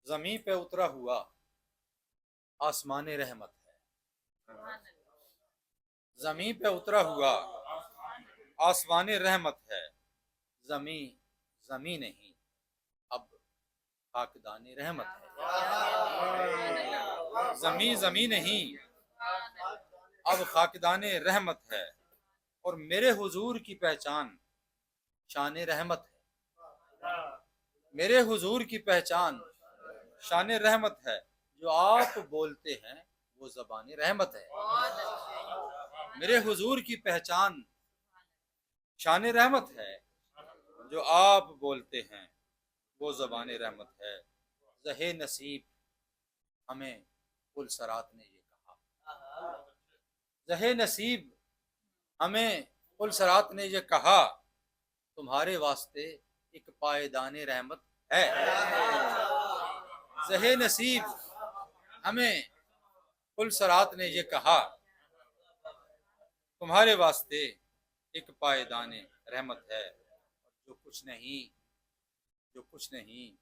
زمین پہ اترا ہوا آسمان رحمت ہے، زمین پہ اترا ہوا آسمان رحمت ہے، زمین زمین نہیں اب خاکدان رحمت ہے، زمین زمین نہیں اب خاکدان رحمت ہے، اور میرے حضور کی پہچان شان رحمت ہے، میرے حضور کی پہچان شان رحمت ہے، جو آپ بولتے ہیں وہ زبان رحمت ہے، میرے حضور کی پہچان شان رحمت ہے، جو آپ بولتے ہیں وہ زبان رحمت ہے۔ زہے نصیب ہمیں پل صراط نے یہ کہا، زہے نصیب ہمیں پل صراط نے یہ کہا، تمہارے واسطے ایک پائیدان رحمت ہے۔ زہے نصیب ہمیں پل صراط نے یہ کہا، تمہارے واسطے ایک پائیدان رحمت ہے، جو کچھ نہیں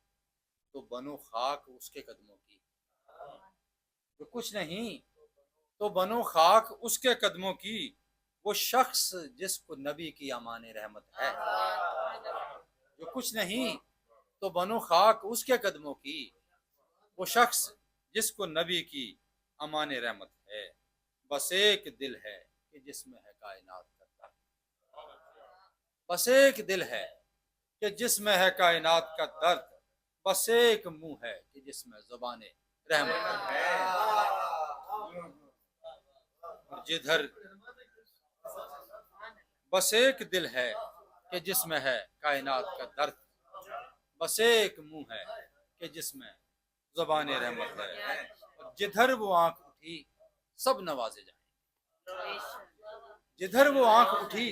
تو بنو خاک اس کے قدموں کی، جو کچھ نہیں تو بنو خاک اس کے قدموں کی، وہ شخص جس کو نبی کی امان رحمت ہے، جو کچھ نہیں تو بنو خاک اس کے قدموں کی، وہ شخص جس کو نبی کی امان رحمت ہے۔ بس ایک دل ہے کہ جس میں ہے کائنات کا درد، بس ایک دل ہے کہ جس میں ہے کائنات کا درد، بس ایک منہ ہے کہ جس میں زبان رحمت ہے، جدھر بس ایک دل ہے کہ جس میں ہے کائنات کا درد، بس ایک منہ ہے کہ جس میں زبان رحمت ہے، جدھر وہ آنکھ اٹھی سب نوازے جائیں گے، جدھر وہ آنکھ اٹھی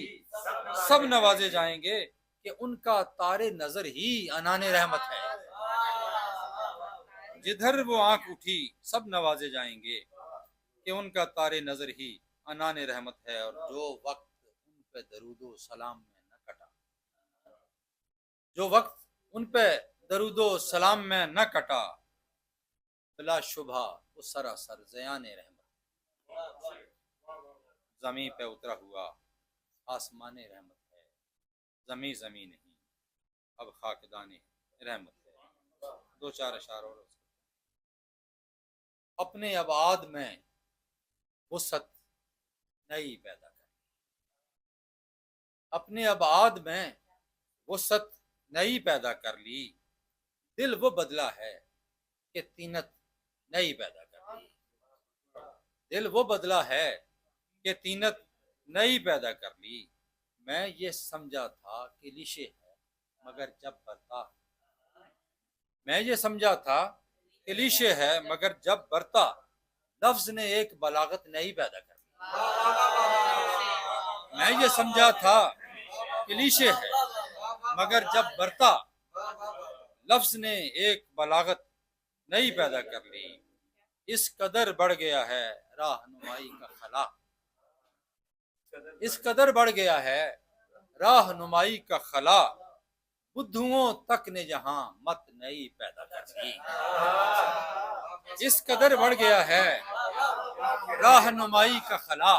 سب نوازے جائیں گے، کہ ان کا تار نظر ہی عنان رحمت ہے، جدھر وہ آنکھ اٹھی سب نوازے جائیں گے، کہ ان کا تار نظر ہی عنان رحمت ہے، اور جو وقت ان پہ درود و سلام میں نہ کٹا، جو وقت ان پہ درود و سلام میں نہ کٹا، بلا شبہ وہ سراسر زیان رحمت، زمین پہ اترا ہوا آسمان رحمت ہے، زمین زمین نہیں اب خاکدان رحمت ہے۔ دو چار اشعار اور اپنے ابعاد میں وسعت نئی پیدا کر، اپنے ابعاد میں وسعت نئی پیدا کر لی، دل وہ بدلا ہے کہ طینت نئی پیدا کر لی، دل وہ بدلا ہے کہ طینت نئی پیدا کر لی، میں یہ سمجھا تھا کہ لیشے ہے مگر جب برتا، میں یہ سمجھا تھا کہ لیشے ہے مگر جب برتا، لفظ نے ایک بلاغت نئی پیدا کر لی، میں یہ سمجھا تھا کہ لیشے ہے مگر جب برتا، لفظ نے ایک بلاغت نئی پیدا کر لی، اس قدر بڑھ گیا ہے راہنمائی کا خلا، اس قدر بڑھ گیا ہے راہنمائی کا خلا، بدھوؤں تک نے جہاں مت نئی پیدا کر لی، اس قدر بڑھ گیا ہے راہنمائی کا خلا،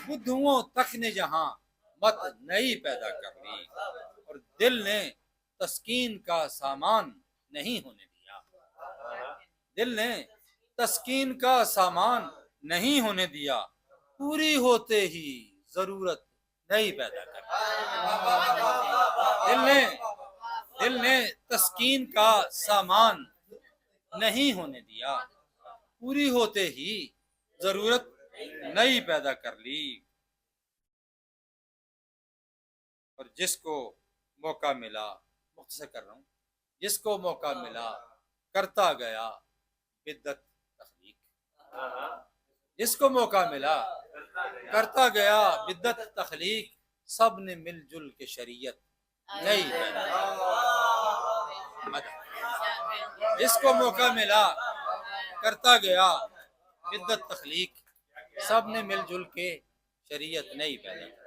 بدھوؤں تک نے جہاں مت نئی پیدا کر لی، اور دل نے تسکین کا سامان نہیں ہونے دیا، دل نے تسکین کا سامان نہیں ہونے دیا، پوری ہوتے ہی ضرورت نہیں پیدا کر دی، دل نے تسکین کا سامان نہیں ہونے دیا، پوری ہوتے ہی ضرورت نئی پیدا کر لی، اور جس کو موقع ملا، مختصر کر رہا ہوں، جس کو موقع ملا کرتا گیا بدت تخلیق، جس کو موقع ملا کرتا گیا بدت تخلیق، سب نے مل جل کے شریعت نئی پیدا کی، جس کو موقع ملا کرتا گیا بدت تخلیق، سب نے مل جل کے شریعت نئی پیدا کی۔